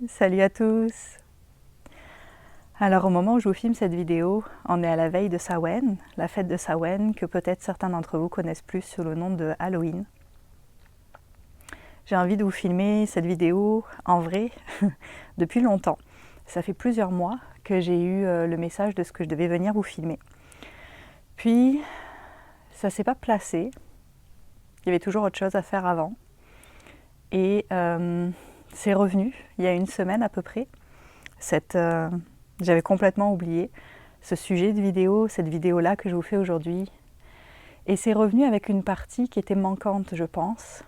Salut à tous. Alors au moment où je vous filme cette vidéo, on est à la veille de Samhain, la fête de Samhain que peut-être certains d'entre vous connaissent plus sous le nom de Halloween. J'ai envie de vous filmer cette vidéo en vrai depuis longtemps. Ça fait plusieurs mois que j'ai eu le message de ce que je devais venir vous filmer. Puis ça ne s'est pas placé, il y avait toujours autre chose à faire avant. Et c'est revenu il y a une semaine à peu près. J'avais complètement oublié ce sujet de vidéo, cette vidéo-là que je vous fais aujourd'hui. Et c'est revenu avec une partie qui était manquante, je pense,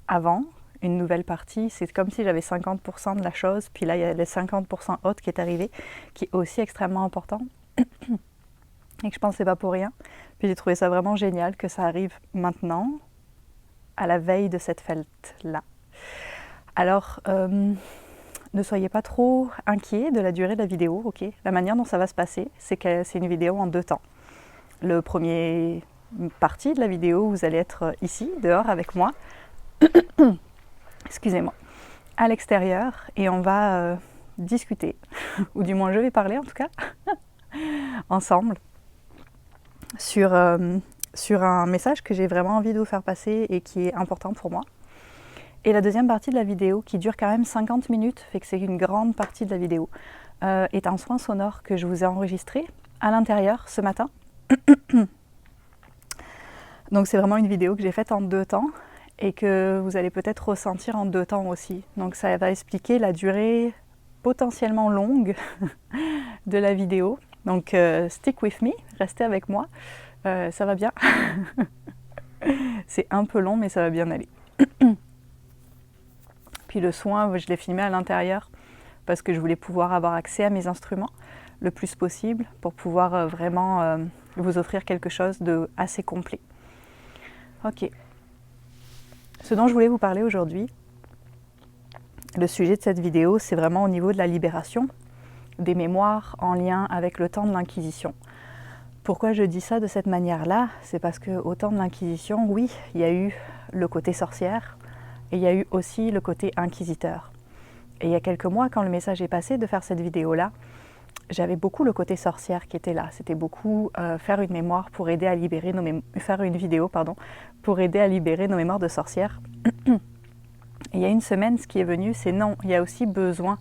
avant, une nouvelle partie. C'est comme si j'avais 50% de la chose, puis là, il y a les 50% autres qui est arrivé, qui est aussi extrêmement important. Et que je pensais pas pour rien. Puis j'ai trouvé ça vraiment génial que ça arrive maintenant, à la veille de cette fête-là. Alors, ne soyez pas trop inquiets de la durée de la vidéo, ok? La manière dont ça va se passer, c'est que c'est une vidéo en deux temps. Le premier partie de la vidéo, vous allez être ici, dehors avec moi, excusez-moi, à l'extérieur, et on va discuter, ou du moins je vais parler en tout cas, ensemble, sur un message que j'ai vraiment envie de vous faire passer et qui est important pour moi. Et la deuxième partie de la vidéo, qui dure quand même 50 minutes, fait que c'est une grande partie de la vidéo, est un soin sonore que je vous ai enregistré à l'intérieur ce matin. Donc c'est vraiment une vidéo que j'ai faite en deux temps et que vous allez peut-être ressentir en deux temps aussi. Donc ça va expliquer la durée potentiellement longue de la vidéo. Donc stick with me, restez avec moi, ça va bien. C'est un peu long mais ça va bien aller. Puis le soin, je l'ai filmé à l'intérieur parce que je voulais pouvoir avoir accès à mes instruments le plus possible pour pouvoir vraiment vous offrir quelque chose de assez complet. Ok. Ce dont je voulais vous parler aujourd'hui, le sujet de cette vidéo, c'est vraiment au niveau de la libération des mémoires en lien avec le temps de l'Inquisition. Pourquoi je dis ça de cette manière-là? C'est parce qu'au temps de l'Inquisition, oui, il y a eu le côté sorcière et il y a eu aussi le côté inquisiteur. Et il y a quelques mois, quand le message est passé de faire cette vidéo-là, j'avais beaucoup le côté sorcière qui était là. C'était beaucoup faire une mémoire pour aider à libérer faire une vidéo, pardon, pour aider à libérer nos mémoires de sorcières. Et il y a une semaine, ce qui est venu, c'est non, il y a aussi besoin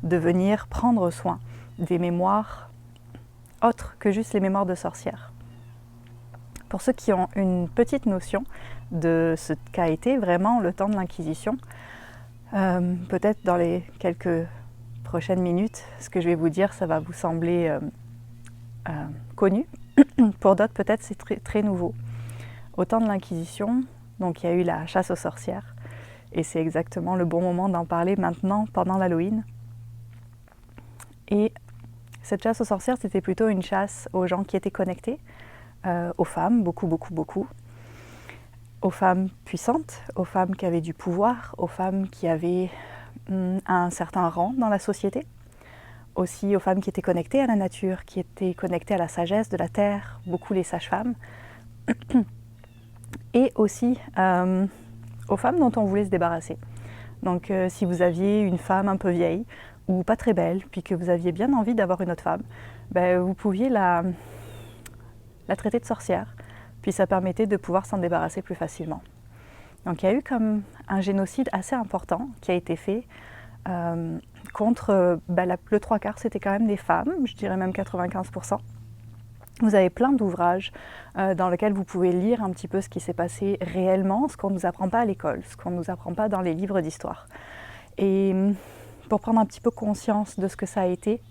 de venir prendre soin des mémoires autres que juste les mémoires de sorcières. Pour ceux qui ont une petite notion de ce qu'a été vraiment le temps de l'Inquisition, peut-être dans les quelques prochaines minutes, ce que je vais vous dire, ça va vous sembler connu. Pour d'autres, peut-être c'est très, très nouveau. Au temps de l'Inquisition, donc il y a eu la chasse aux sorcières, et c'est exactement le bon moment d'en parler maintenant, pendant l'Halloween. Et cette chasse aux sorcières, c'était plutôt une chasse aux gens qui étaient connectés, aux femmes, beaucoup, aux femmes puissantes, aux femmes qui avaient du pouvoir, aux femmes qui avaient un certain rang dans la société, aussi aux femmes qui étaient connectées à la nature, qui étaient connectées à la sagesse de la terre, beaucoup les sages-femmes, et aussi aux femmes dont on voulait se débarrasser. Donc si vous aviez une femme un peu vieille ou pas très belle, puis que vous aviez bien envie d'avoir une autre femme, ben, vous pouviez la traiter de sorcière, puis ça permettait de pouvoir s'en débarrasser plus facilement. Donc il y a eu comme un génocide assez important qui a été fait contre le trois quarts, c'était quand même des femmes, je dirais même 95%. Vous avez plein d'ouvrages dans lesquels vous pouvez lire un petit peu ce qui s'est passé réellement, ce qu'on ne nous apprend pas à l'école, ce qu'on ne nous apprend pas dans les livres d'histoire. Et pour prendre un petit peu conscience de ce que ça a été,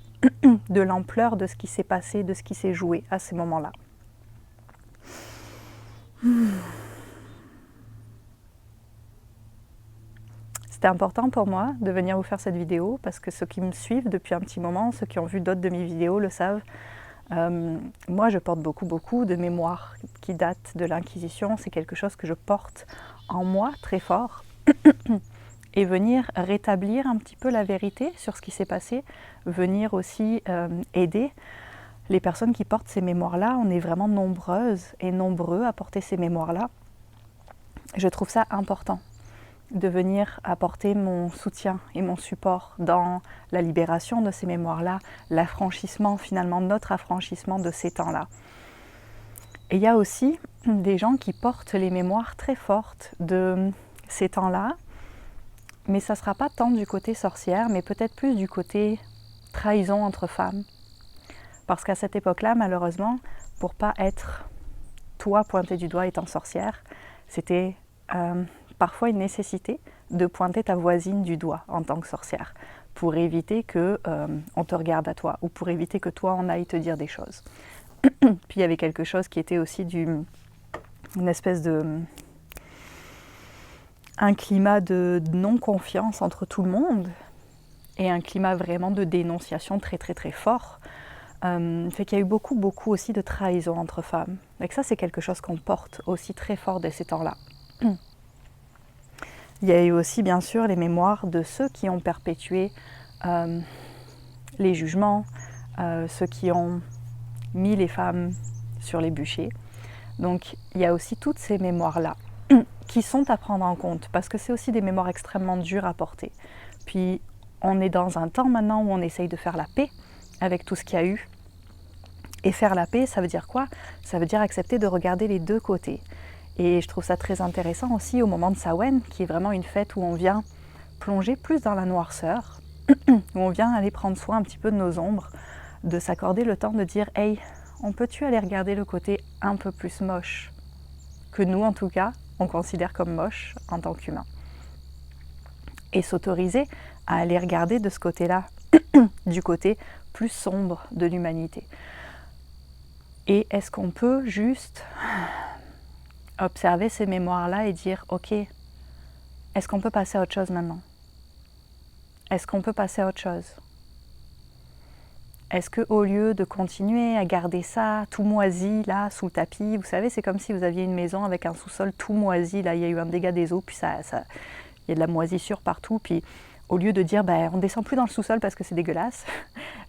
de l'ampleur de ce qui s'est passé, de ce qui s'est joué à ces moments-là. C'était important pour moi de venir vous faire cette vidéo parce que ceux qui me suivent depuis un petit moment, ceux qui ont vu d'autres de mes vidéos le savent. Moi, je porte beaucoup de mémoire qui datent de l'Inquisition. C'est quelque chose que je porte en moi très fort. Et venir rétablir un petit peu la vérité sur ce qui s'est passé, venir aussi aider les personnes qui portent ces mémoires-là. On est vraiment nombreuses et nombreux à porter ces mémoires-là. Je trouve ça important. de venir apporter mon soutien et mon support dans la libération de ces mémoires-là, l'affranchissement finalement, notre affranchissement de ces temps-là. Et il y a aussi des gens qui portent les mémoires très fortes de ces temps-là, mais ça ne sera pas tant du côté sorcière, mais peut-être plus du côté trahison entre femmes. Parce qu'à cette époque-là, malheureusement, pour pas être toi pointé du doigt étant sorcière, c'était parfois une nécessité de pointer ta voisine du doigt en tant que sorcière, pour éviter que on te regarde à toi, ou pour éviter que toi on aille te dire des choses. Puis il y avait quelque chose qui était aussi une espèce de... un climat de non-confiance entre tout le monde, et un climat vraiment de dénonciation très très très fort. Fait qu'il y a eu beaucoup aussi de trahison entre femmes. Et ça, c'est quelque chose qu'on porte aussi très fort dès ces temps-là. Il y a eu aussi, bien sûr, les mémoires de ceux qui ont perpétué les jugements, ceux qui ont mis les femmes sur les bûchers. Donc, il y a aussi toutes ces mémoires-là qui sont à prendre en compte, parce que c'est aussi des mémoires extrêmement dures à porter. Puis, on est dans un temps maintenant où on essaye de faire la paix avec tout ce qu'il y a eu. Et faire la paix, ça veut dire quoi? Ça veut dire accepter de regarder les deux côtés. Et je trouve ça très intéressant aussi au moment de Samhain, qui est vraiment une fête où on vient plonger plus dans la noirceur, où on vient aller prendre soin un petit peu de nos ombres, de s'accorder le temps de dire « Hey, on peut-tu aller regarder le côté un peu plus moche que nous, en tout cas, on considère comme moche en tant qu'humain ?» Et s'autoriser à aller regarder de ce côté-là, du côté plus sombre de l'humanité. Et est-ce qu'on peut juste observer ces mémoires-là et dire « Ok, est-ce qu'on peut passer à autre chose maintenant? Est-ce qu'on peut passer à autre chose? Est-ce qu'au lieu de continuer à garder ça tout moisi, là, sous le tapis, vous savez, c'est comme si vous aviez une maison avec un sous-sol tout moisi, là, il y a eu un dégât des eaux, puis il y a de la moisissure partout, puis au lieu de dire ben, on ne descend plus dans le sous-sol parce que c'est dégueulasse,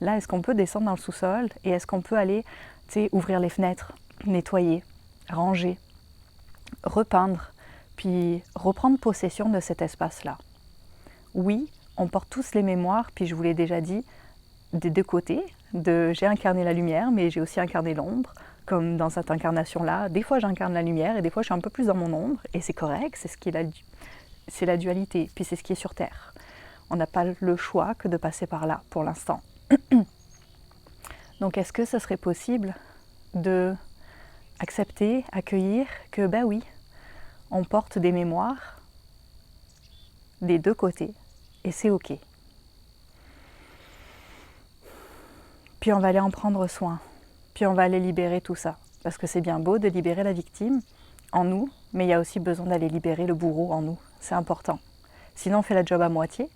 là, est-ce qu'on peut descendre dans le sous-sol et est-ce qu'on peut aller ouvrir les fenêtres, nettoyer, ranger, repeindre, puis reprendre possession de cet espace-là. Oui, on porte tous les mémoires, puis je vous l'ai déjà dit, des deux côtés, j'ai incarné la lumière, mais j'ai aussi incarné l'ombre, comme dans cette incarnation-là. Des fois, j'incarne la lumière, et des fois, je suis un peu plus dans mon ombre, et c'est correct, c'est la dualité, puis c'est ce qui est sur Terre. On n'a pas le choix que de passer par là, pour l'instant. Donc, est-ce que ce serait possible de accepter, accueillir que, ben oui, on porte des mémoires des deux côtés, et c'est ok. Puis on va aller en prendre soin, puis on va aller libérer tout ça. Parce que c'est bien beau de libérer la victime en nous, mais il y a aussi besoin d'aller libérer le bourreau en nous, c'est important. Sinon on fait la job à moitié,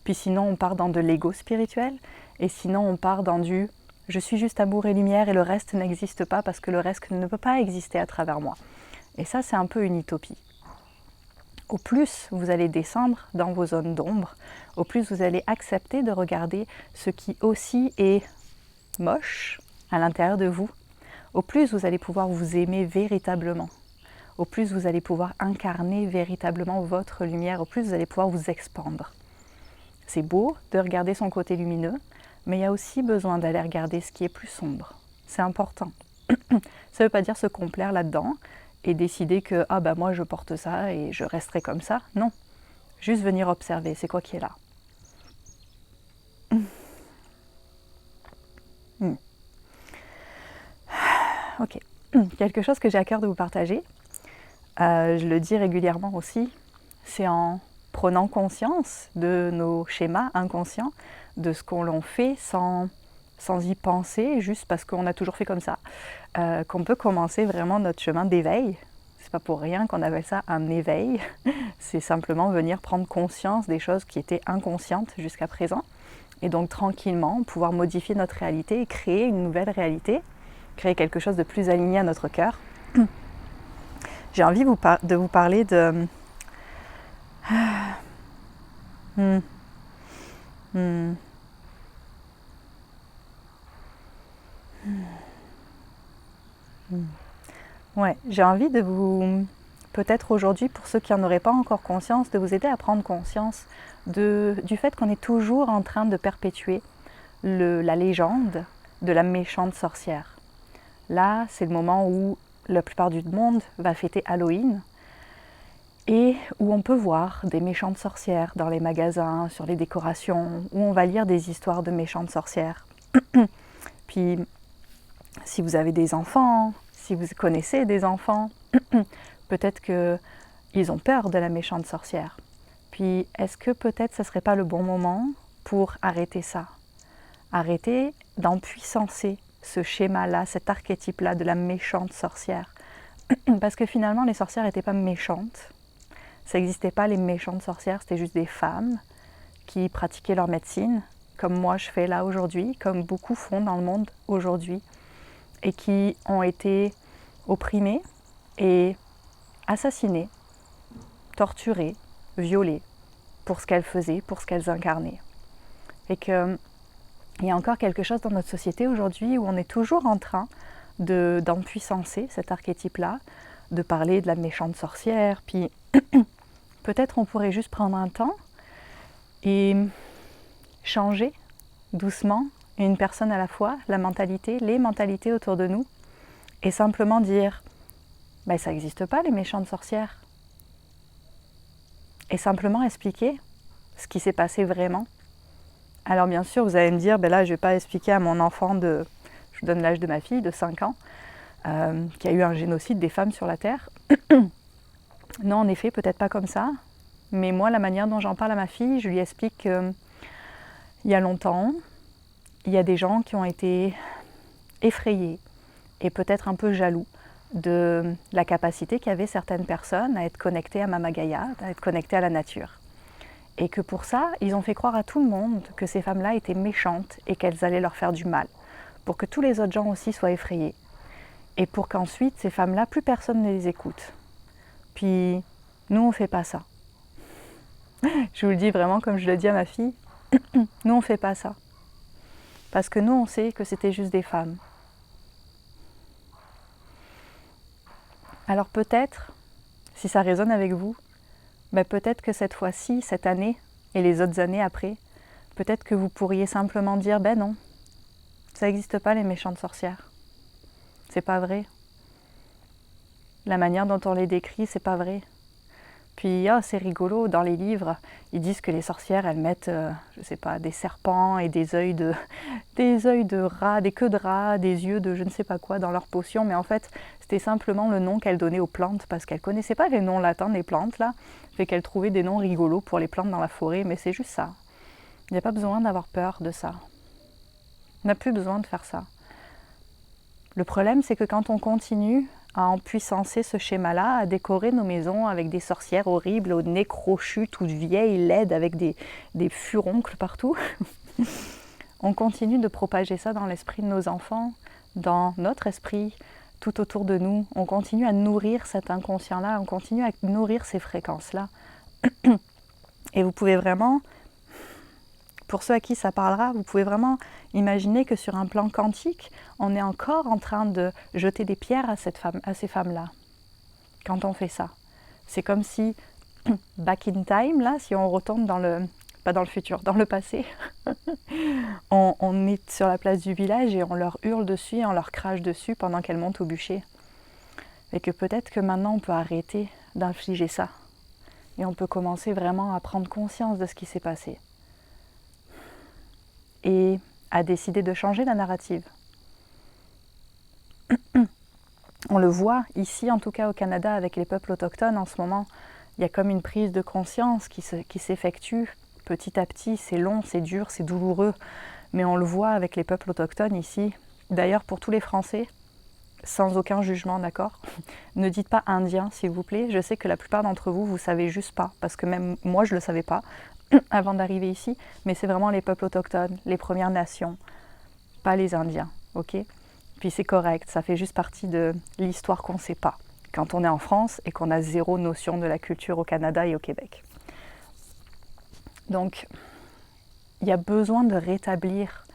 puis sinon on part dans de l'ego spirituel, et sinon on part dans du « je suis juste amour et lumière et le reste n'existe pas parce que le reste ne peut pas exister à travers moi ». Et ça c'est un peu une utopie. Au plus vous allez descendre dans vos zones d'ombre, au plus vous allez accepter de regarder ce qui aussi est moche à l'intérieur de vous, au plus vous allez pouvoir vous aimer véritablement, au plus vous allez pouvoir incarner véritablement votre lumière, au plus vous allez pouvoir vous expandre. C'est beau de regarder son côté lumineux, mais il y a aussi besoin d'aller regarder ce qui est plus sombre. C'est important. Ça ne veut pas dire se complaire là-dedans et décider que ah bah moi je porte ça et je resterai comme ça. Non, juste venir observer, c'est quoi qui est là. Ok, quelque chose que j'ai à cœur de vous partager, je le dis régulièrement aussi, c'est en prenant conscience de nos schémas inconscients, de ce qu'on l'on fait sans y penser, juste parce qu'on a toujours fait comme ça, qu'on peut commencer vraiment notre chemin d'éveil. C'est pas pour rien qu'on appelle ça un éveil, c'est simplement venir prendre conscience des choses qui étaient inconscientes jusqu'à présent, et donc tranquillement pouvoir modifier notre réalité et créer une nouvelle réalité, créer quelque chose de plus aligné à notre cœur. J'ai envie de vous parler de... Ouais, j'ai envie de vous peut-être aujourd'hui, pour ceux qui n'en auraient pas encore conscience, de vous aider à prendre conscience du fait qu'on est toujours en train de perpétuer la légende de la méchante sorcière. Là, c'est le moment où la plupart du monde va fêter Halloween et où on peut voir des méchantes sorcières dans les magasins, sur les décorations, où on va lire des histoires de méchantes sorcières. Puis, si vous avez des enfants, si vous connaissez des enfants, peut-être qu'ils ont peur de la méchante sorcière. Puis, est-ce que peut-être ce ne serait pas le bon moment pour arrêter ça? Arrêter d'empuissancer ce schéma-là, cet archétype-là de la méchante sorcière. Parce que finalement, les sorcières n'étaient pas méchantes. Ça n'existait pas les méchantes sorcières, c'était juste des femmes qui pratiquaient leur médecine, comme moi je fais là aujourd'hui, comme beaucoup font dans le monde aujourd'hui, et qui ont été opprimées et assassinées, torturées, violées pour ce qu'elles faisaient, pour ce qu'elles incarnaient. Et qu'il y a encore quelque chose dans notre société aujourd'hui où on est toujours en train d'empuissancer cet archétype-là, de parler de la méchante sorcière, puis peut-être on pourrait juste prendre un temps et changer doucement, une personne à la fois, la mentalité, les mentalités autour de nous, et simplement dire ben, ça n'existe pas les méchantes sorcières. Et simplement expliquer ce qui s'est passé vraiment. Alors bien sûr, vous allez me dire, ben là je ne vais pas expliquer à mon enfant je vous donne l'âge de ma fille, de 5 ans, qu'il y a eu un génocide des femmes sur la Terre. Non, en effet, peut-être pas comme ça, mais moi, la manière dont j'en parle à ma fille, je lui explique qu'il y a longtemps, il y a des gens qui ont été effrayés et peut-être un peu jaloux de la capacité qu'avaient certaines personnes à être connectées à Mama Gaïa, à être connectées à la nature. Et que pour ça, ils ont fait croire à tout le monde que ces femmes-là étaient méchantes et qu'elles allaient leur faire du mal, pour que tous les autres gens aussi soient effrayés. Et pour qu'ensuite, ces femmes-là, plus personne ne les écoute. Puis, nous, on ne fait pas ça. Je vous le dis vraiment comme je le dis à ma fille, nous, on ne fait pas ça. Parce que nous, on sait que c'était juste des femmes. Alors peut-être, si ça résonne avec vous, ben peut-être que cette fois-ci, cette année, et les autres années après, peut-être que vous pourriez simplement dire, ben non, ça n'existe pas les méchantes sorcières. C'est pas vrai. La manière dont on les décrit, c'est pas vrai. Puis, c'est rigolo, dans les livres, ils disent que les sorcières, elles mettent, je sais pas, des serpents et des yeux de rat, des queues de rat, des yeux de je ne sais pas quoi dans leurs potions, mais en fait, c'était simplement le nom qu'elles donnaient aux plantes, parce qu'elles connaissaient pas les noms latins des plantes, là, fait qu'elles trouvaient des noms rigolos pour les plantes dans la forêt, mais c'est juste ça. Il n'y a pas besoin d'avoir peur de ça. On n'a plus besoin de faire ça. Le problème, c'est que quand on continue à empuissancer ce schéma-là, à décorer nos maisons avec des sorcières horribles, au nez crochu, toutes vieilles, laides, avec des furoncles partout, on continue de propager ça dans l'esprit de nos enfants, dans notre esprit, tout autour de nous. On continue à nourrir cet inconscient-là, on continue à nourrir ces fréquences-là. Et vous pouvez vraiment, pour ceux à qui ça parlera, vous pouvez vraiment imaginer que sur un plan quantique, on est encore en train de jeter des pierres à ces femmes-là, quand on fait ça. C'est comme si, back in time, là, si on retourne pas dans le futur, dans le passé, on est sur la place du village et on leur hurle dessus et on leur crache dessus pendant qu'elles montent au bûcher. Et que peut-être que maintenant on peut arrêter d'infliger ça. Et on peut commencer vraiment à prendre conscience de ce qui s'est passé. Et à décider de changer la narrative. On le voit ici, en tout cas au Canada, avec les peuples autochtones en ce moment. Il y a comme une prise de conscience qui s'effectue petit à petit. C'est long, c'est dur, c'est douloureux. Mais on le voit avec les peuples autochtones ici. D'ailleurs, pour tous les Français, sans aucun jugement, d'accord ? Ne dites pas indien, s'il vous plaît. Je sais que la plupart d'entre vous, vous savez juste pas. Parce que même moi, je le savais pas avant d'arriver ici. Mais c'est vraiment les peuples autochtones, les Premières Nations, pas les Indiens, ok ? Puis c'est correct, ça fait juste partie de l'histoire qu'on ne sait pas quand on est en France et qu'on a zéro notion de la culture au Canada et au Québec. Donc, il y a besoin de rétablir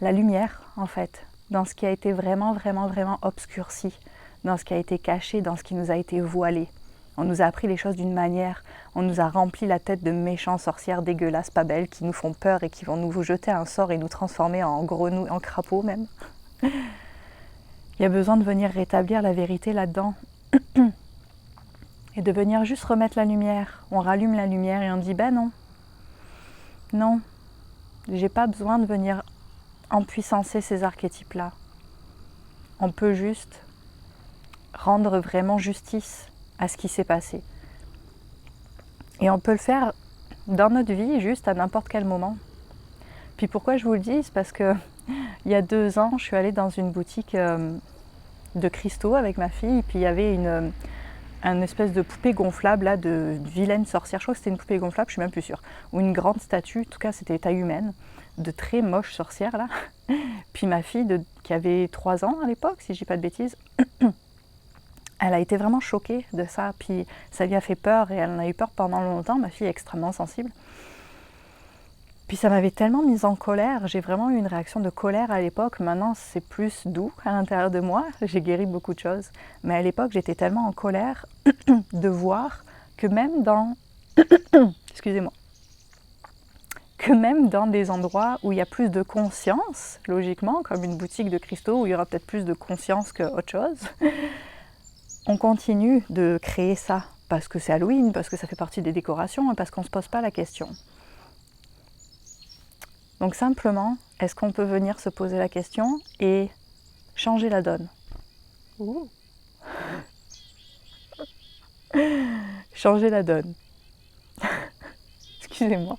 la lumière, en fait, dans ce qui a été vraiment, vraiment, vraiment obscurci dans ce qui a été caché, dans ce qui nous a été voilé. On nous a appris les choses d'une manière, on nous a rempli la tête de méchants sorcières dégueulasses, pas belles, qui nous font peur et qui vont nous jeter un sort et nous transformer en grenouilles, en crapauds même. Il y a besoin de venir rétablir la vérité là-dedans et de venir juste remettre la lumière. On rallume la lumière et on dit ben non, non, j'ai pas besoin de venir empuissancer ces archétypes-là. On peut juste rendre vraiment justice à ce qui s'est passé. Et on peut le faire dans notre vie, juste à n'importe quel moment. Puis pourquoi je vous le dis, c'est parce que il y a 2 ans, je suis allée dans une boutique de cristaux avec ma fille, puis il y avait une espèce de poupée gonflable là, de vilaine sorcière. Je crois que c'était une poupée gonflable, je suis même plus sûre. Ou une grande statue, en tout cas c'était taille humaine, de très moche sorcière là. Puis ma fille qui avait 3 ans à l'époque, si je dis pas de bêtises, elle a été vraiment choquée de ça, puis ça lui a fait peur et elle en a eu peur pendant longtemps. Ma fille est extrêmement sensible. Puis ça m'avait tellement mise en colère, j'ai vraiment eu une réaction de colère à l'époque. Maintenant c'est plus doux à l'intérieur de moi, j'ai guéri beaucoup de choses. Mais à l'époque j'étais tellement en colère de voir que même dans excusez-moi, que même dans des endroits où il y a plus de conscience, logiquement, comme une boutique de cristaux où il y aura peut-être plus de conscience qu'autre chose, on continue de créer ça parce que c'est Halloween, parce que ça fait partie des décorations et parce qu'on ne se pose pas la question. Donc simplement, est-ce qu'on peut venir se poser la question et changer la donne? Ouh. Changer la donne. Excusez-moi.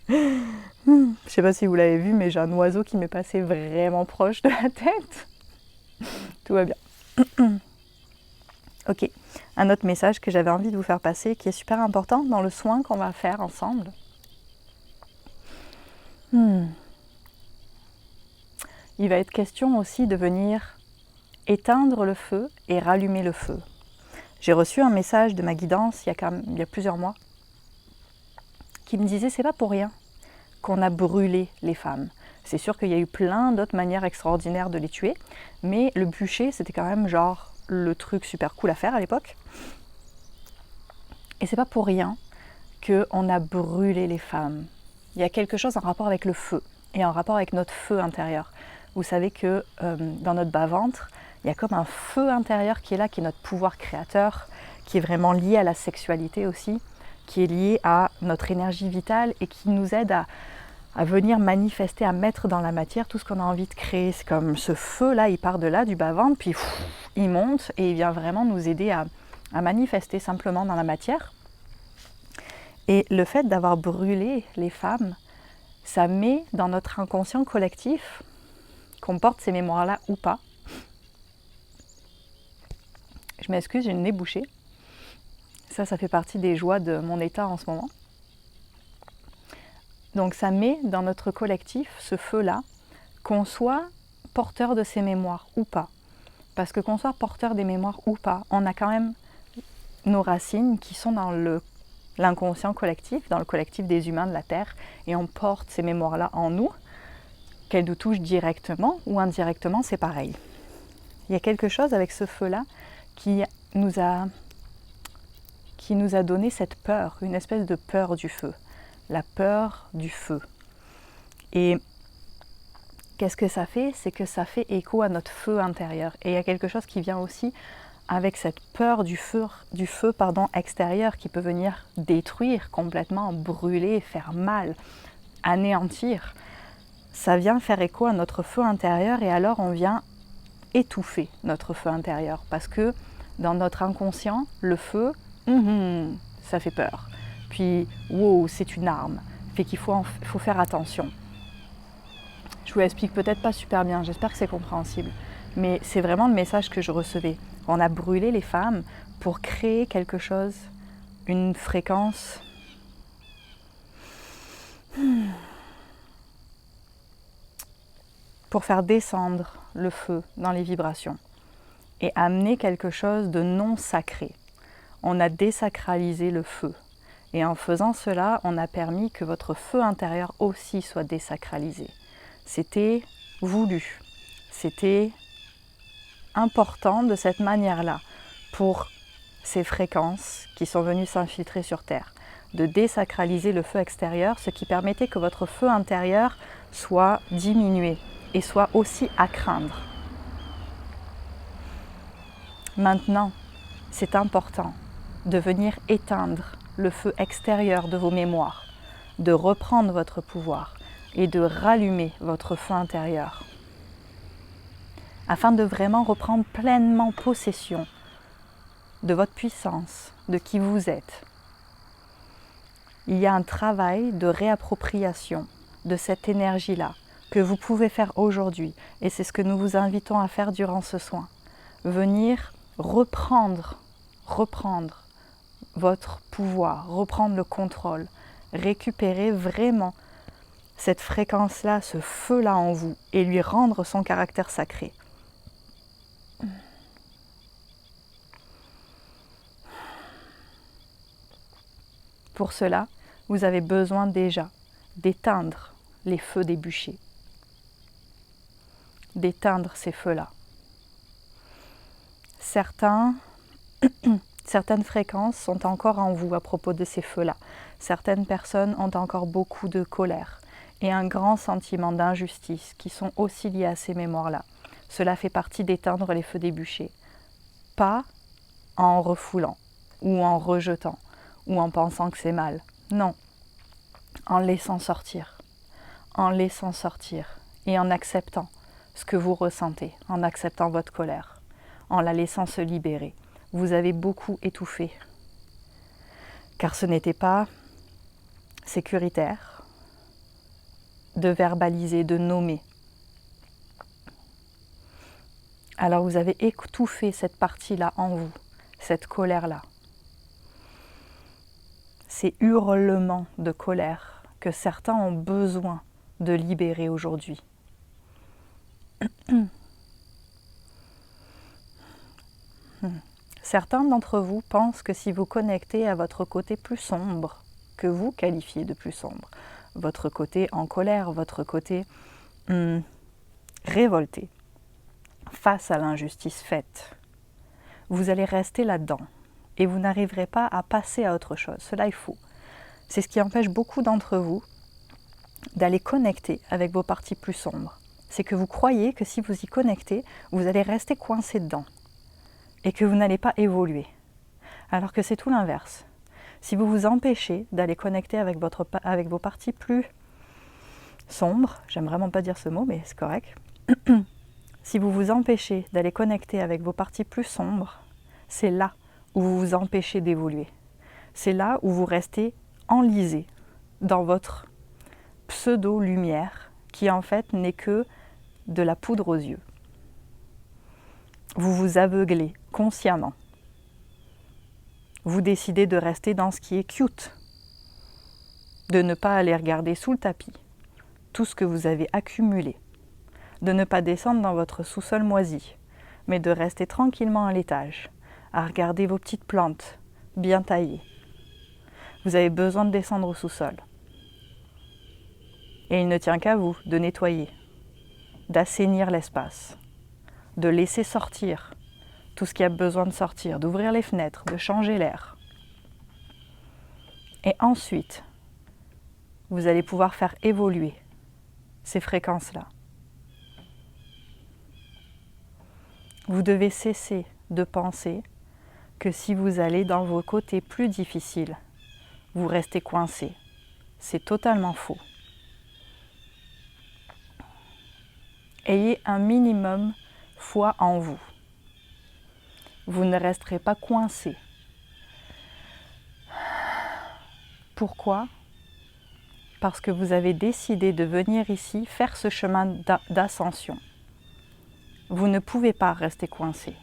Je sais pas si vous l'avez vu, mais j'ai un oiseau qui m'est passé vraiment proche de la tête. Tout va bien. Ok, un autre message que j'avais envie de vous faire passer, qui est super important dans le soin qu'on va faire ensemble. Il va être question aussi de venir éteindre le feu et rallumer le feu. J'ai reçu un message de ma guidance il y a plusieurs mois qui me disait c'est pas pour rien qu'on a brûlé les femmes. C'est sûr qu'il y a eu plein d'autres manières extraordinaires de les tuer, mais le bûcher c'était quand même genre le truc super cool à faire à l'époque. Et c'est pas pour rien qu'on a brûlé les femmes. Il y a quelque chose en rapport avec le feu et en rapport avec notre feu intérieur. Vous savez que dans notre bas-ventre, il y a comme un feu intérieur qui est là, qui est notre pouvoir créateur, qui est vraiment lié à la sexualité aussi, qui est lié à notre énergie vitale et qui nous aide à venir manifester, à mettre dans la matière tout ce qu'on a envie de créer. C'est comme ce feu-là, il part de là, du bas-ventre, puis il monte et il vient vraiment nous aider à manifester simplement dans la matière. Et le fait d'avoir brûlé les femmes, ça met dans notre inconscient collectif, qu'on porte ces mémoires-là ou pas. Je m'excuse, j'ai le nez bouché. Ça fait partie des joies de mon état en ce moment. Donc ça met dans notre collectif ce feu-là, qu'on soit porteur de ces mémoires ou pas. Parce que qu'on soit porteur des mémoires ou pas, on a quand même nos racines qui sont dans l'inconscient collectif, dans le collectif des humains de la Terre, et on porte ces mémoires-là en nous, qu'elles nous touchent directement ou indirectement, c'est pareil. Il y a quelque chose avec ce feu-là qui nous a donné cette peur, une espèce de peur du feu, la peur du feu. Et qu'est-ce que ça fait? C'est que ça fait écho à notre feu intérieur. Et il y a quelque chose qui vient aussi avec cette peur du feu extérieur qui peut venir détruire complètement, brûler, faire mal, anéantir. Ça vient faire écho à notre feu intérieur et alors on vient étouffer notre feu intérieur parce que dans notre inconscient, le feu, ça fait peur. Puis, wow, c'est une arme. Fait qu'il faut faire attention. Je vous l'explique peut-être pas super bien, j'espère que c'est compréhensible. Mais c'est vraiment le message que je recevais. On a brûlé les femmes pour créer quelque chose, une fréquence pour faire descendre le feu dans les vibrations et amener quelque chose de non sacré. On a désacralisé le feu. Et en faisant cela, on a permis que votre feu intérieur aussi soit désacralisé. C'était voulu. C'était important de cette manière-là pour ces fréquences qui sont venues s'infiltrer sur Terre, de désacraliser le feu extérieur, ce qui permettait que votre feu intérieur soit diminué et soit aussi à craindre. Maintenant, c'est important de venir éteindre le feu extérieur de vos mémoires, de reprendre votre pouvoir et de rallumer votre feu intérieur, afin de vraiment reprendre pleinement possession de votre puissance, de qui vous êtes. Il y a un travail de réappropriation de cette énergie-là que vous pouvez faire aujourd'hui, et c'est ce que nous vous invitons à faire durant ce soin. Venir reprendre votre pouvoir, reprendre le contrôle, récupérer vraiment cette fréquence-là, ce feu-là en vous, et lui rendre son caractère sacré. Pour cela, vous avez besoin déjà d'éteindre les feux des bûchers, d'éteindre ces feux-là. Certaines fréquences sont encore en vous à propos de ces feux-là. Certaines personnes ont encore beaucoup de colère et un grand sentiment d'injustice qui sont aussi liés à ces mémoires-là. Cela fait partie d'éteindre les feux des bûchers. Pas en refoulant ou en rejetant ou en pensant que c'est mal. Non, en laissant sortir. En laissant sortir et en acceptant ce que vous ressentez, en acceptant votre colère, en la laissant se libérer. Vous avez beaucoup étouffé, car ce n'était pas sécuritaire de verbaliser, de nommer. Alors vous avez étouffé cette partie-là en vous, cette colère-là. Ces hurlements de colère que certains ont besoin de libérer aujourd'hui. Certains d'entre vous pensent que si vous connectez à votre côté plus sombre, que vous qualifiez de plus sombre, votre côté en colère, votre côté révolté face à l'injustice faite, vous allez rester là-dedans et vous n'arriverez pas à passer à autre chose. Cela est faux. C'est ce qui empêche beaucoup d'entre vous d'aller connecter avec vos parties plus sombres. C'est que vous croyez que si vous y connectez, vous allez rester coincé dedans et que vous n'allez pas évoluer. Alors que c'est tout l'inverse. Si vous vous empêchez d'aller connecter avec vos parties plus sombres, j'aime vraiment pas dire ce mot, mais c'est correct. Si vous vous empêchez d'aller connecter avec vos parties plus sombres, c'est là où vous vous empêchez d'évoluer. C'est là où vous restez enlisé dans votre pseudo-lumière qui en fait n'est que de la poudre aux yeux. Vous vous aveuglez consciemment. Vous décidez de rester dans ce qui est cute, de ne pas aller regarder sous le tapis tout ce que vous avez accumulé, de ne pas descendre dans votre sous-sol moisi, mais de rester tranquillement à l'étage, à regarder vos petites plantes bien taillées. Vous avez besoin de descendre au sous-sol. Et il ne tient qu'à vous de nettoyer, d'assainir l'espace, de laisser sortir tout ce qui a besoin de sortir, d'ouvrir les fenêtres, de changer l'air. Et ensuite, vous allez pouvoir faire évoluer ces fréquences-là. Vous devez cesser de penser que si vous allez dans vos côtés plus difficiles, vous restez coincé. C'est totalement faux. Ayez un minimum foi en vous. Vous ne resterez pas coincé. Pourquoi ? Parce que vous avez décidé de venir ici faire ce chemin d'ascension. Vous ne pouvez pas rester coincé.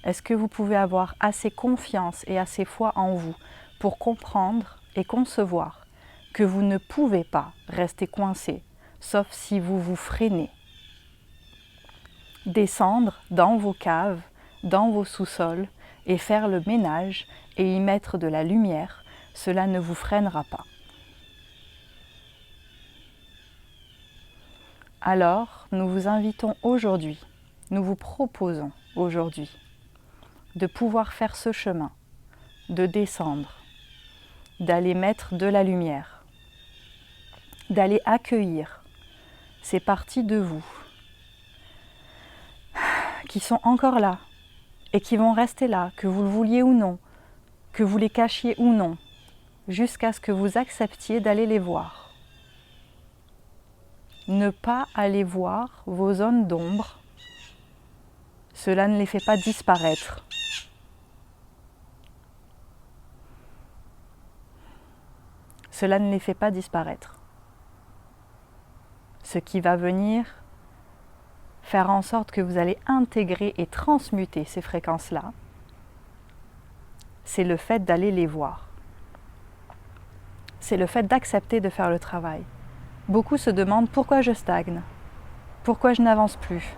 Est-ce que vous pouvez avoir assez confiance et assez foi en vous pour comprendre et concevoir que vous ne pouvez pas rester coincé, sauf si vous vous freinez? Descendre dans vos caves, dans vos sous-sols et faire le ménage et y mettre de la lumière, cela ne vous freinera pas. Alors, nous vous invitons aujourd'hui, nous vous proposons aujourd'hui de pouvoir faire ce chemin, de descendre, d'aller mettre de la lumière, d'aller accueillir ces parties de vous qui sont encore là et qui vont rester là, que vous le vouliez ou non, que vous les cachiez ou non, jusqu'à ce que vous acceptiez d'aller les voir. Ne pas aller voir vos zones d'ombre, cela ne les fait pas disparaître. Cela ne les fait pas disparaître. Ce qui va venir faire en sorte que vous allez intégrer et transmuter ces fréquences-là, c'est le fait d'aller les voir. C'est le fait d'accepter de faire le travail. Beaucoup se demandent pourquoi je stagne, pourquoi je n'avance plus.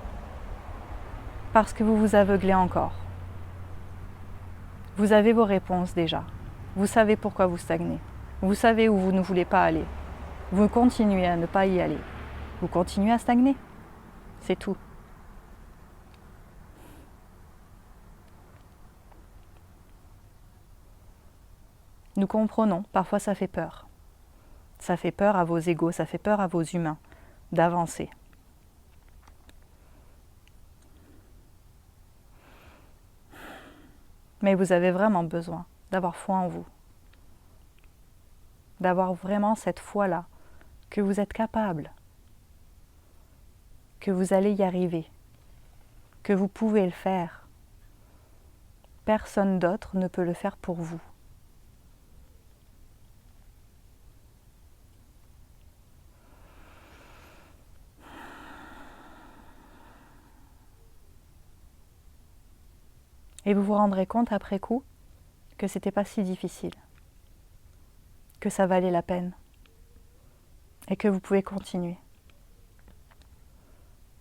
Parce que vous vous aveuglez encore. Vous avez vos réponses déjà. Vous savez pourquoi vous stagnez. Vous savez où vous ne voulez pas aller. Vous continuez à ne pas y aller. Vous continuez à stagner. C'est tout. Nous comprenons, parfois ça fait peur. Ça fait peur à vos égos, ça fait peur à vos humains d'avancer. Mais vous avez vraiment besoin d'avoir foi en vous. D'avoir vraiment cette foi-là, que vous êtes capable, que vous allez y arriver, que vous pouvez le faire. Personne d'autre ne peut le faire pour vous. Et vous vous rendrez compte après coup que c'était pas si difficile, que ça valait la peine et que vous pouvez continuer.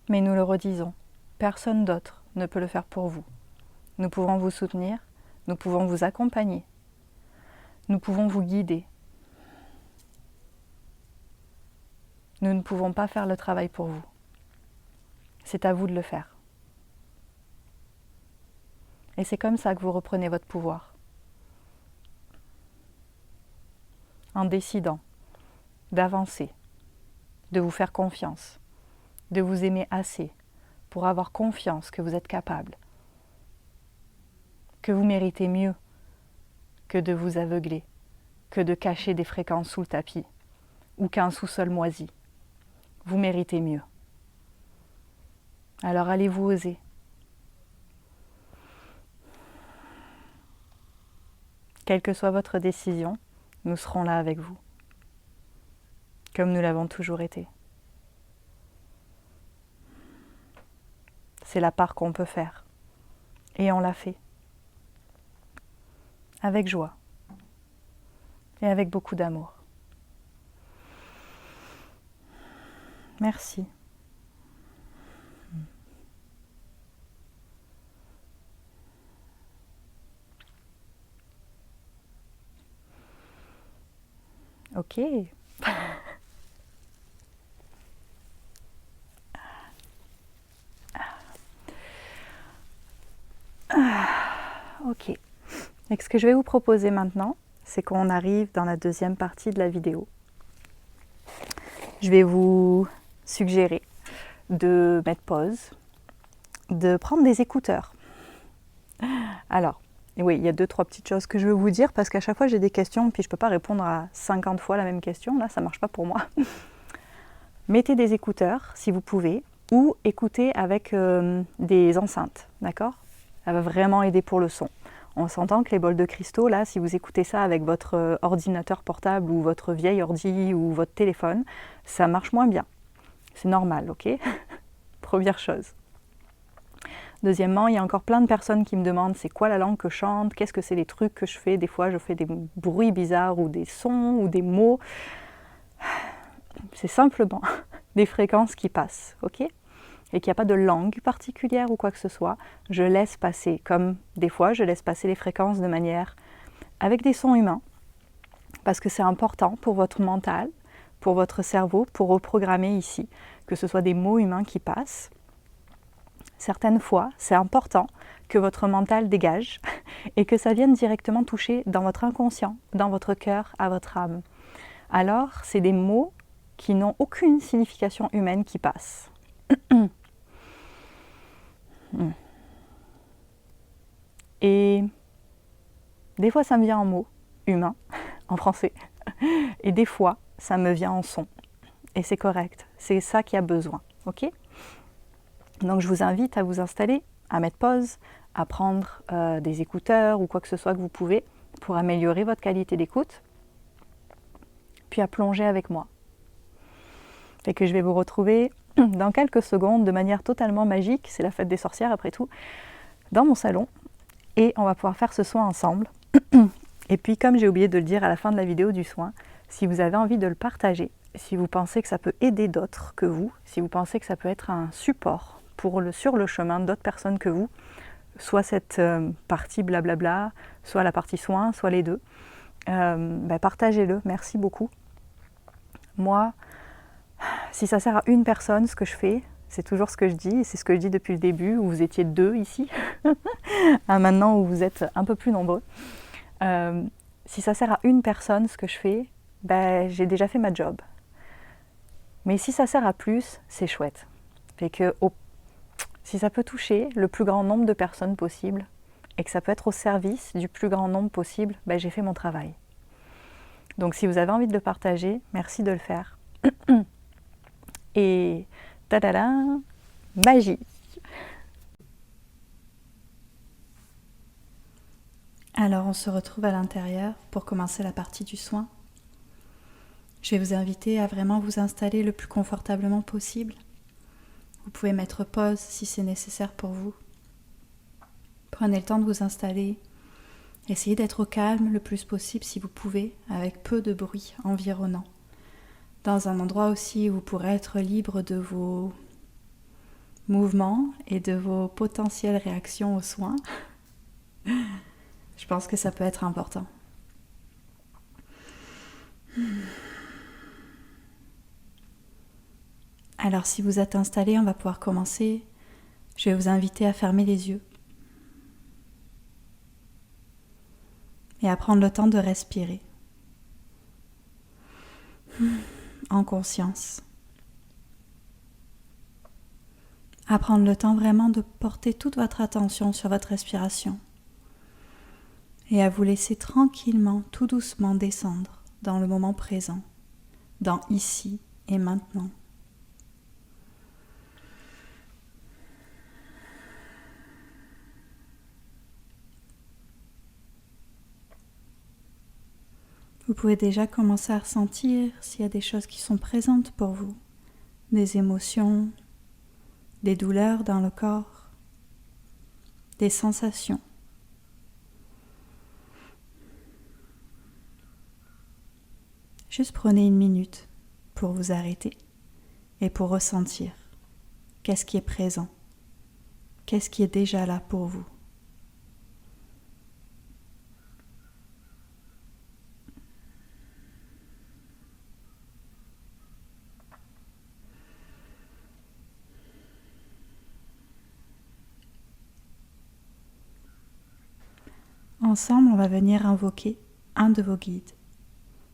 Mais nous le redisons, personne d'autre ne peut le faire pour vous. Nous pouvons vous soutenir, nous pouvons vous accompagner, nous pouvons vous guider. Nous ne pouvons pas faire le travail pour vous. C'est à vous de le faire. Et c'est comme ça que vous reprenez votre pouvoir. En décidant d'avancer, de vous faire confiance, de vous aimer assez pour avoir confiance que vous êtes capable, que vous méritez mieux que de vous aveugler, que de cacher des fréquences sous le tapis ou qu'un sous-sol moisi. Vous méritez mieux. Alors allez-vous oser. Quelle que soit votre décision, nous serons là avec vous, comme nous l'avons toujours été. C'est la part qu'on peut faire, et on l'a fait, avec joie et avec beaucoup d'amour. Merci. Ok. Ok. Et ce que je vais vous proposer maintenant, c'est qu'on arrive dans la deuxième partie de la vidéo. Je vais vous suggérer de mettre pause, de prendre des écouteurs. Alors, oui, il y a 2-3 petites choses que je veux vous dire parce qu'à chaque fois j'ai des questions puis je ne peux pas répondre à 50 fois la même question, là ça ne marche pas pour moi. Mettez des écouteurs si vous pouvez ou écoutez avec des enceintes, d'accord? Ça va vraiment aider pour le son. On s'entend que les bols de cristaux, là, si vous écoutez ça avec votre ordinateur portable ou votre vieil ordi ou votre téléphone, ça marche moins bien. C'est normal, ok? Première chose. Deuxièmement, il y a encore plein de personnes qui me demandent c'est quoi la langue que je chante, qu'est-ce que c'est les trucs que je fais. Des fois, je fais des bruits bizarres ou des sons ou des mots. C'est simplement des fréquences qui passent, ok? Et qu'il n'y a pas de langue particulière ou quoi que ce soit. Je laisse passer, comme des fois, je laisse passer les fréquences de manière avec des sons humains, parce que c'est important pour votre mental, pour votre cerveau, pour reprogrammer ici, que ce soit des mots humains qui passent. certaines fois, c'est important que votre mental dégage et que ça vienne directement toucher dans votre inconscient, dans votre cœur, à votre âme. Alors, c'est des mots qui n'ont aucune signification humaine qui passent. Et des fois, ça me vient en mots humains, en français. Et des fois, ça me vient en son. Et c'est correct. C'est ça qui a besoin. Ok ? Donc, je vous invite à vous installer, à mettre pause, à prendre des écouteurs ou quoi que ce soit que vous pouvez pour améliorer votre qualité d'écoute, puis à plonger avec moi. Et que je vais vous retrouver dans quelques secondes de manière totalement magique, c'est la fête des sorcières après tout, dans mon salon, et on va pouvoir faire ce soin ensemble. Et puis comme j'ai oublié de le dire à la fin de la vidéo du soin, si vous avez envie de le partager, si vous pensez que ça peut aider d'autres que vous, si vous pensez que ça peut être un support sur le chemin d'autres personnes que vous, soit cette partie blablabla, soit la partie soin, soit les deux, partagez-le, merci beaucoup. Moi, si ça sert à une personne, ce que je fais, c'est toujours ce que je dis, et c'est ce que je dis depuis le début, où vous étiez 2 ici, à maintenant où vous êtes un peu plus nombreux. Si ça sert à une personne, ce que je fais, j'ai déjà fait ma job. Mais si ça sert à plus, c'est chouette. Fait que si ça peut toucher le plus grand nombre de personnes possible, et que ça peut être au service du plus grand nombre possible, j'ai fait mon travail. Donc si vous avez envie de le partager, merci de le faire. Et tadada, magie. Alors on se retrouve à l'intérieur pour commencer la partie du soin. Je vais vous inviter à vraiment vous installer le plus confortablement possible. Vous pouvez mettre pause si c'est nécessaire pour vous. Prenez le temps de vous installer. Essayez d'être au calme le plus possible si vous pouvez, avec peu de bruit environnant. Dans un endroit aussi où vous pourrez être libre de vos mouvements et de vos potentielles réactions aux soins. Je pense que ça peut être important. Alors si vous êtes installé, on va pouvoir commencer. Je vais vous inviter à fermer les yeux et à prendre le temps de respirer en conscience. À prendre le temps vraiment de porter toute votre attention sur votre respiration et à vous laisser tranquillement, tout doucement descendre dans le moment présent, dans ici et maintenant. Vous pouvez déjà commencer à ressentir s'il y a des choses qui sont présentes pour vous, des émotions, des douleurs dans le corps, des sensations. Juste prenez 1 minute pour vous arrêter et pour ressentir qu'est-ce qui est présent, qu'est-ce qui est déjà là pour vous. Ensemble, on va venir invoquer un de vos guides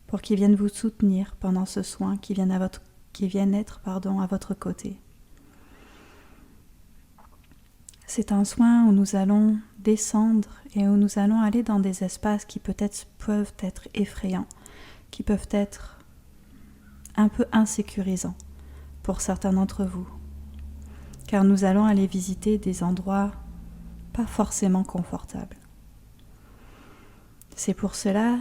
pour qu'ils viennent vous soutenir pendant ce soin, qu'ils viennent être à votre côté. C'est un soin où nous allons descendre et où nous allons aller dans des espaces qui peut-être peuvent être effrayants, qui peuvent être un peu insécurisants pour certains d'entre vous, car nous allons aller visiter des endroits pas forcément confortables. C'est pour cela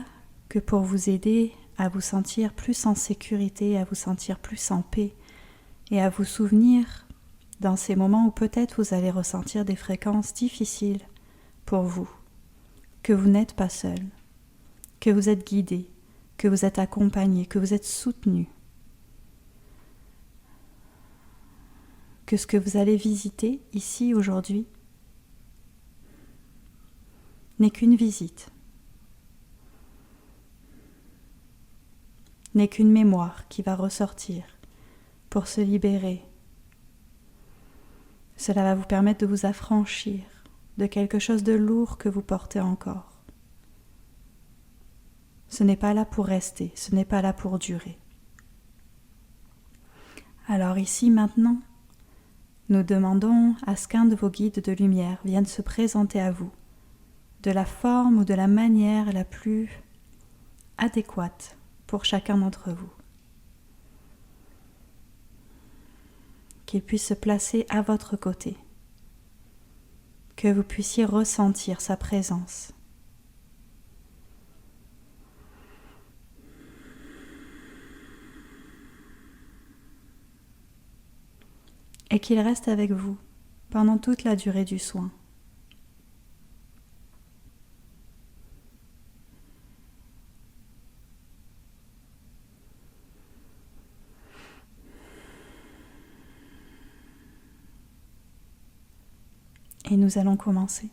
que pour vous aider à vous sentir plus en sécurité, à vous sentir plus en paix et à vous souvenir dans ces moments où peut-être vous allez ressentir des fréquences difficiles pour vous, que vous n'êtes pas seul, que vous êtes guidé, que vous êtes accompagné, que vous êtes soutenu, que ce que vous allez visiter ici aujourd'hui n'est qu'une visite, n'est qu'une mémoire qui va ressortir pour se libérer Cela va vous permettre de vous affranchir de quelque chose de lourd que vous portez encore. Ce n'est pas là pour rester, ce n'est pas là pour durer. Alors ici, maintenant, nous demandons à ce qu'un de vos guides de lumière vienne se présenter à vous de la forme ou de la manière la plus adéquate pour chacun d'entre vous. Qu'il puisse se placer à votre côté, que vous puissiez ressentir sa présence. Et qu'il reste avec vous pendant toute la durée du soin. Et nous allons commencer.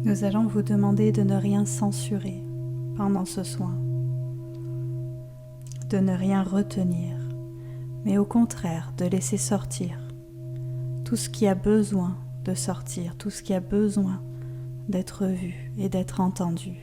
Nous allons vous demander de ne rien censurer pendant ce soin, de ne rien retenir, mais au contraire de laisser sortir tout ce qui a besoin de sortir, tout ce qui a besoin d'être vu et d'être entendu.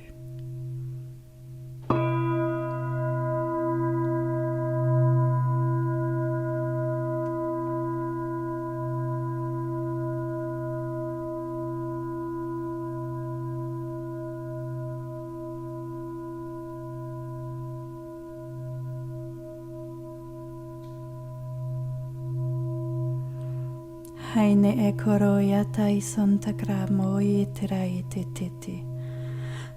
Haine e koro yatai sontakra moi terai te tete.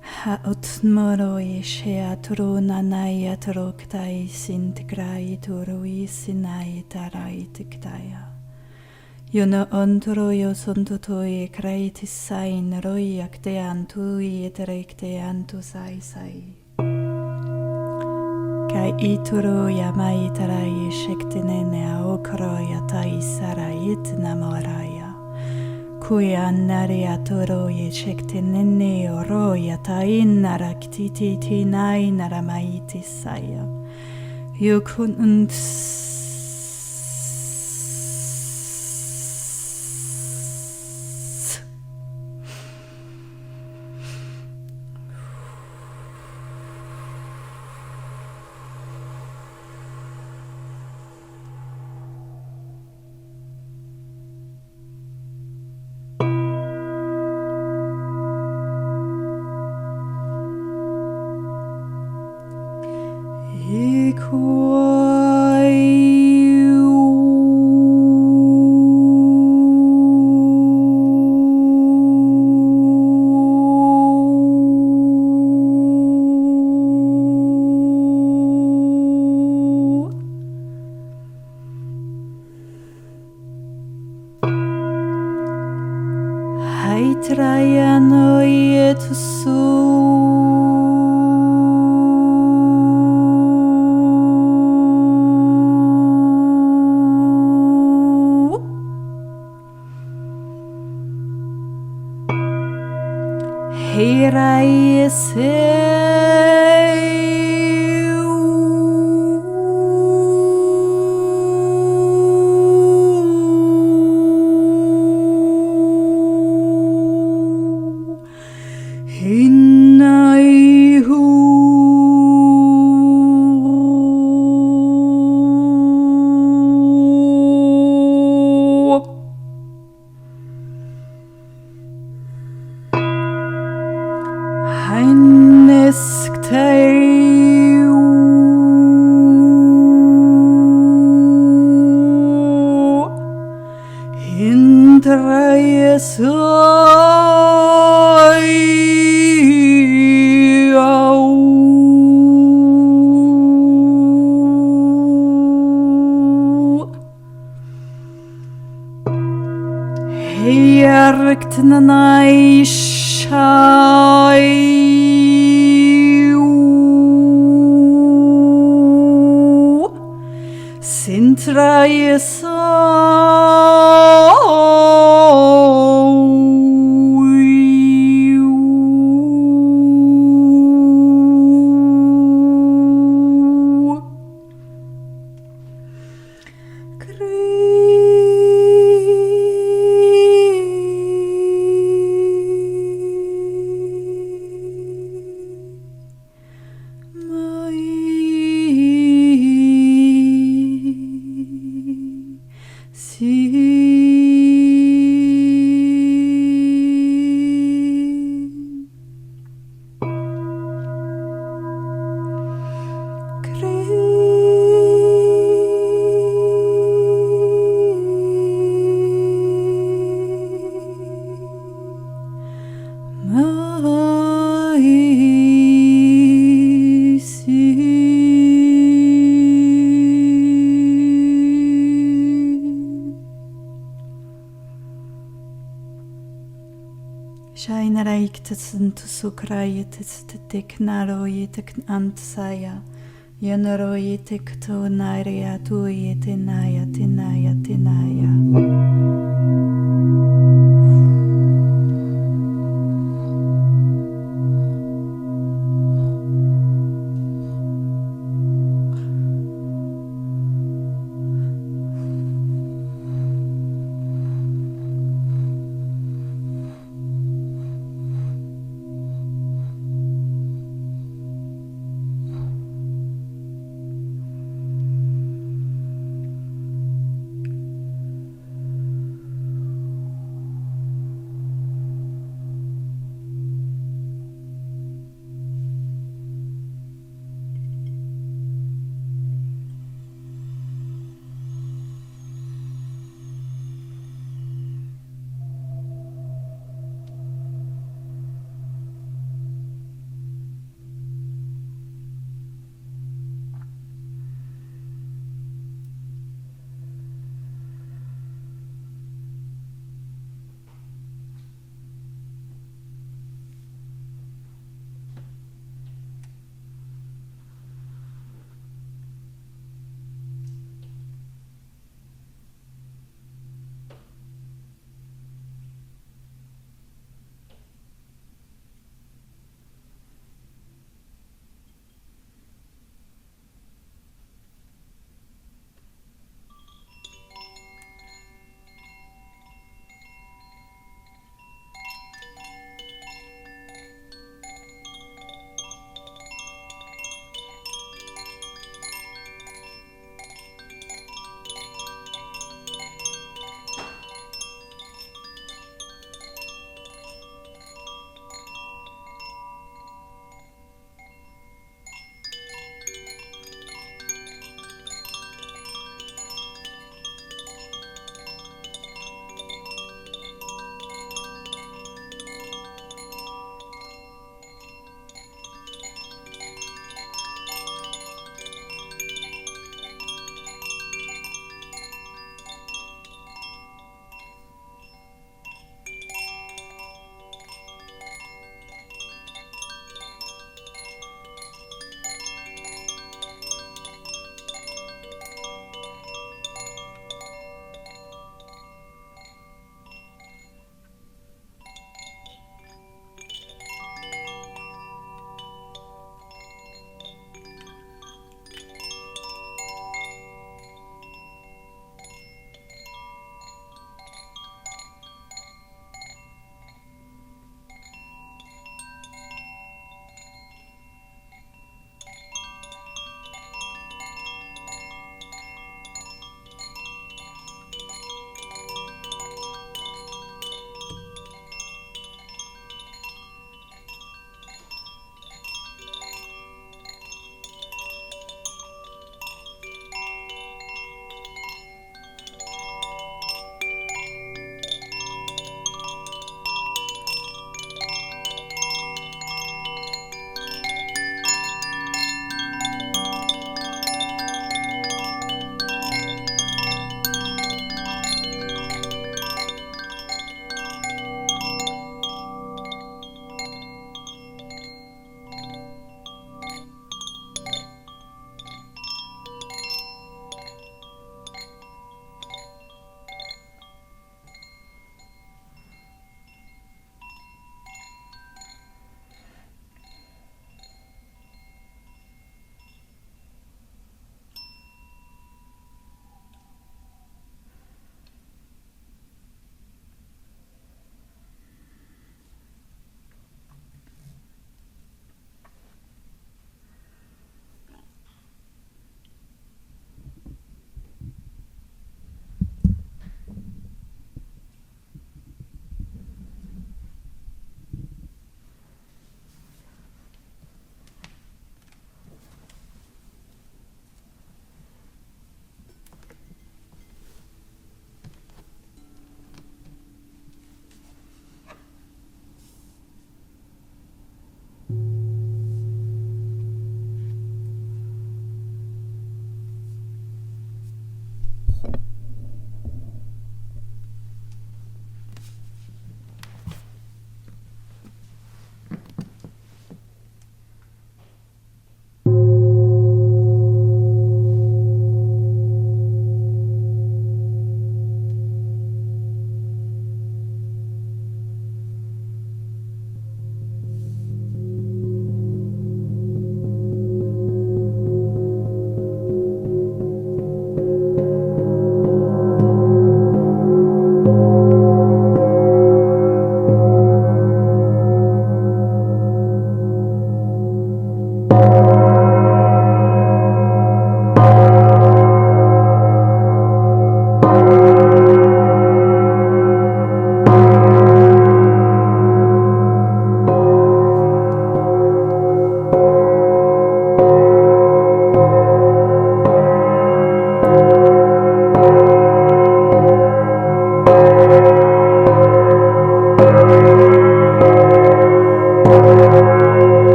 Ha utmoro e shea turu nanai atro ktai sintikrai turui sinai tarai tiktaya. Yono ontoro yo sontoto e krai tisain roi akte antui e terekte antu sai sai. Kai ituru yamai tarai shektinene aokro yatai sarait namoraya. Kui annari aturu ye shektinene oro yatai naraktiti tinai naramaiti saya. Yukun und Haitrayano yetusu. Tirai Yarktnanai Shai Sintra Sukrayitik naroyitik antsaya Yanaroyitik to naria tuyitinaya tinaya tinaya.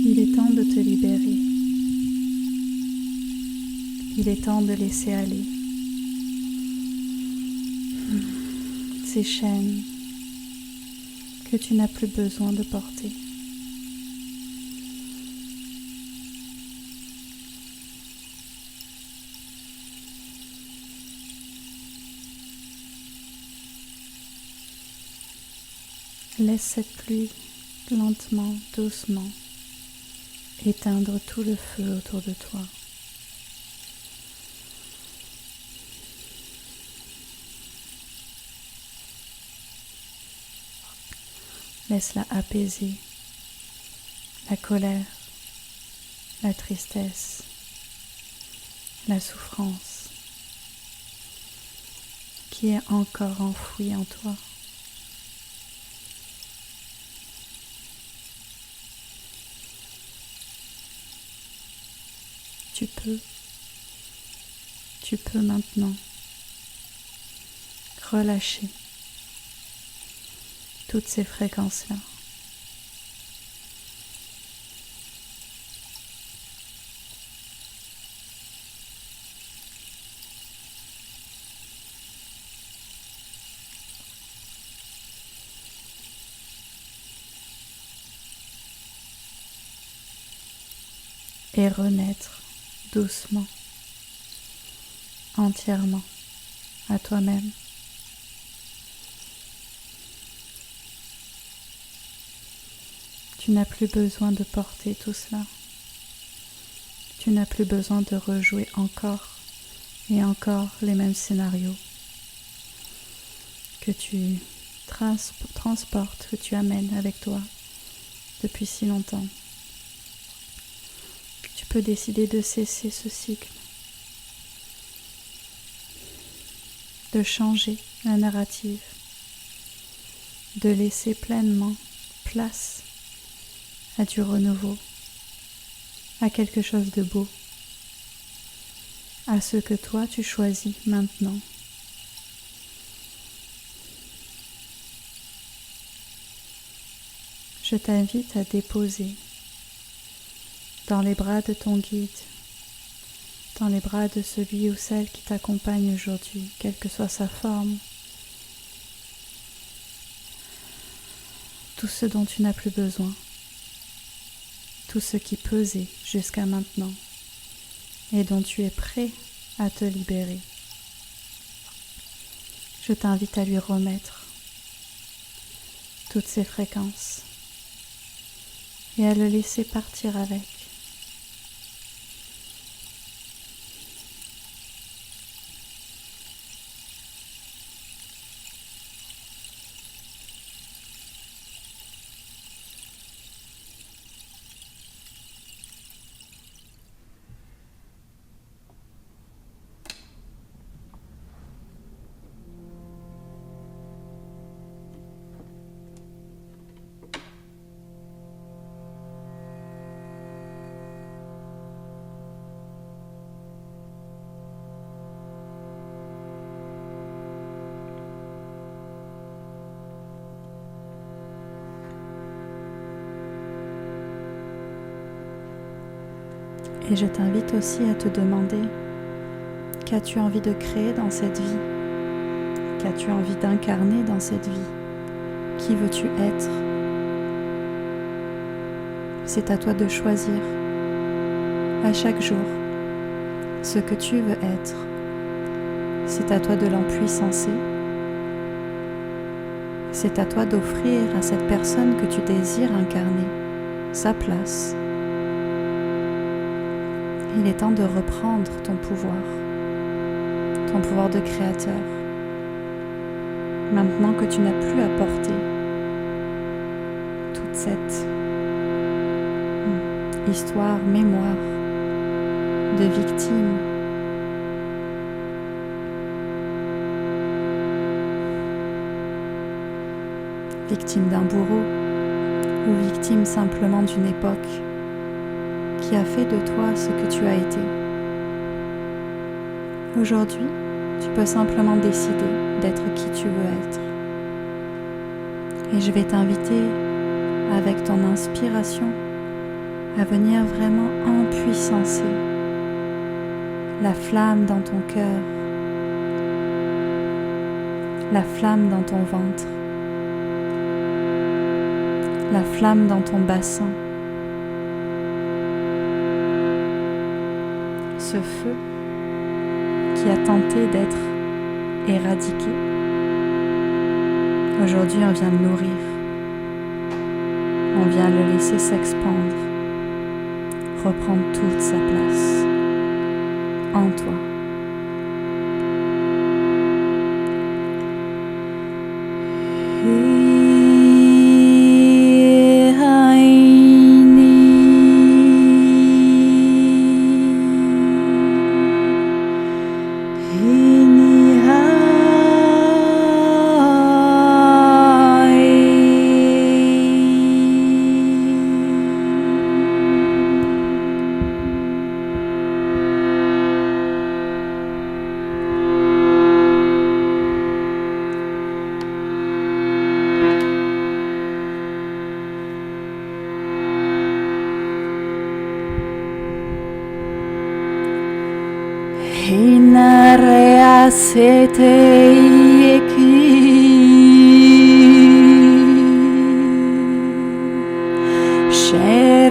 Il est temps de te libérer. Il est temps de laisser aller ces chaînes que tu n'as plus besoin de porter. Laisse cette pluie lentement, doucement éteindre tout le feu autour de toi. Laisse-la apaiser la colère, la tristesse, la souffrance qui est encore enfouie en toi. Tu peux maintenant relâcher toutes ces fréquences-là. Et renaître doucement, entièrement à toi-même. Tu n'as plus besoin de porter tout cela. Tu n'as plus besoin de rejouer encore et encore les mêmes scénarios que tu transportes, que tu amènes avec toi depuis si longtemps. Tu peux décider de cesser ce cycle, de changer la narrative, de laisser pleinement place à du renouveau, à quelque chose de beau, à ce que toi tu choisis maintenant. Je t'invite à déposer dans les bras de ton guide, dans les bras de celui ou celle qui t'accompagne aujourd'hui, quelle que soit sa forme, tout ce dont tu n'as plus besoin, tout ce qui pesait jusqu'à maintenant et dont tu es prêt à te libérer. Je t'invite à lui remettre toutes ces fréquences et à le laisser partir avec. Et je t'invite aussi à te demander, qu'as-tu envie de créer dans cette vie? Qu'as-tu envie d'incarner dans cette vie? Qui veux-tu être? C'est à toi de choisir à chaque jour ce que tu veux être. C'est à toi de l'empuissancer. C'est à toi d'offrir à cette personne que tu désires incarner sa place. Il est temps de reprendre ton pouvoir de créateur. Maintenant que tu n'as plus à porter toute cette histoire, mémoire de victime, victime d'un bourreau ou victime simplement d'une époque qui a fait de toi ce que tu as été. Aujourd'hui, tu peux simplement décider d'être qui tu veux être. Et je vais t'inviter, avec ton inspiration, à venir vraiment empuissancer la flamme dans ton cœur, la flamme dans ton ventre, la flamme dans ton bassin. Ce feu qui a tenté d'être éradiqué, aujourd'hui on vient le nourrir, on vient le laisser s'expandre, reprendre toute sa place en toi. Hinarea sete eki shere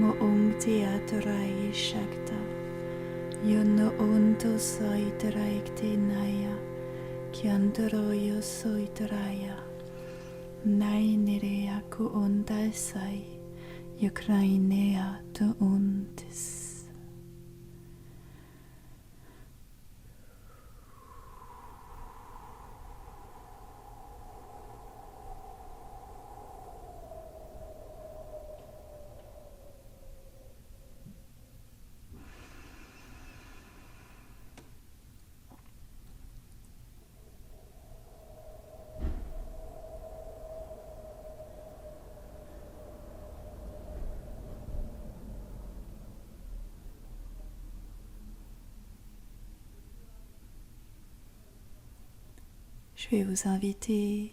mo ongti atorai shakta. Yono onto soitaraikte naya. Kiandoro yo soitaraya. Nai nerea ku ondai sai. Ukrainea to ontis. Je vais vous inviter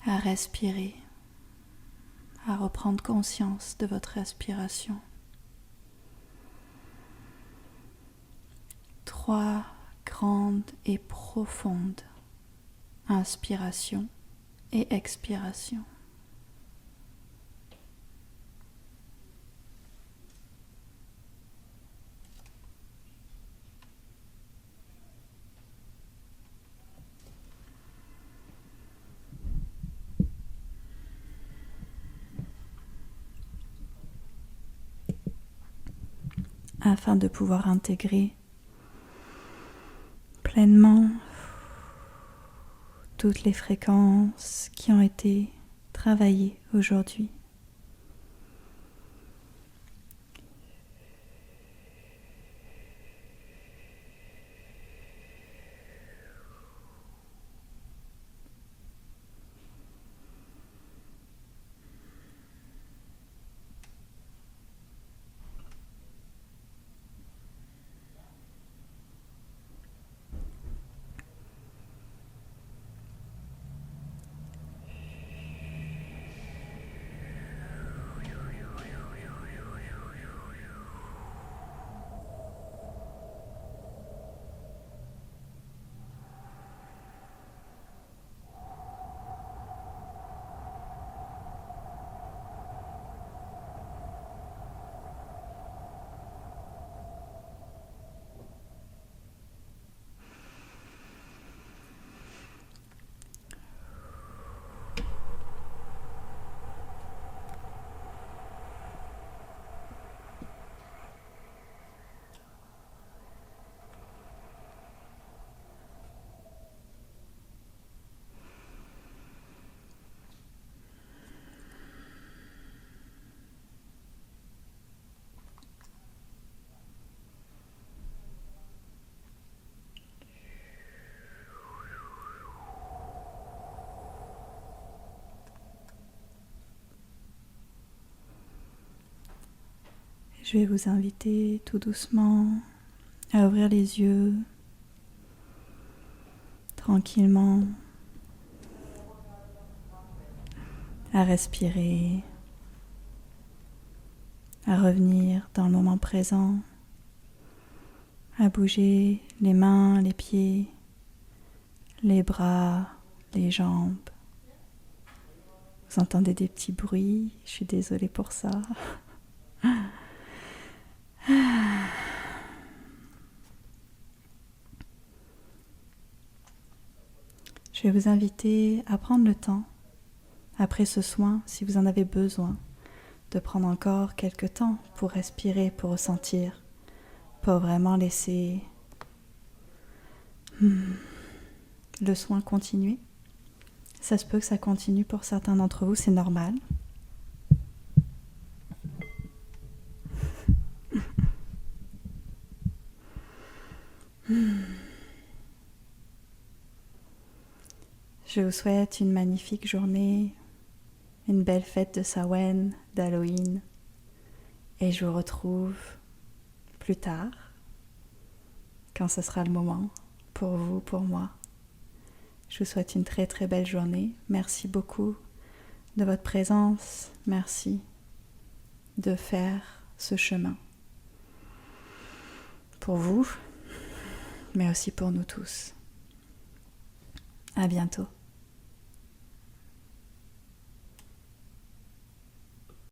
à respirer, à reprendre conscience de votre respiration. 3 grandes et profondes inspirations et expirations. Afin de pouvoir intégrer pleinement toutes les fréquences qui ont été travaillées aujourd'hui. Je vais vous inviter tout doucement à ouvrir les yeux tranquillement, à respirer, à revenir dans le moment présent, à bouger les mains, les pieds, les bras, les jambes. Vous entendez des petits bruits, je suis désolée pour ça. Je vais vous inviter à prendre le temps, après ce soin, si vous en avez besoin, de prendre encore quelques temps pour respirer, pour ressentir, pour vraiment laisser le soin continuer. Ça se peut que ça continue pour certains d'entre vous, c'est normal. Je vous souhaite une magnifique journée, une belle fête de Samhain, d'Halloween, et je vous retrouve plus tard, quand ce sera le moment, pour vous, pour moi. Je vous souhaite une très très belle journée. Merci beaucoup de votre présence. Merci de faire ce chemin. Pour vous, mais aussi pour nous tous. À bientôt.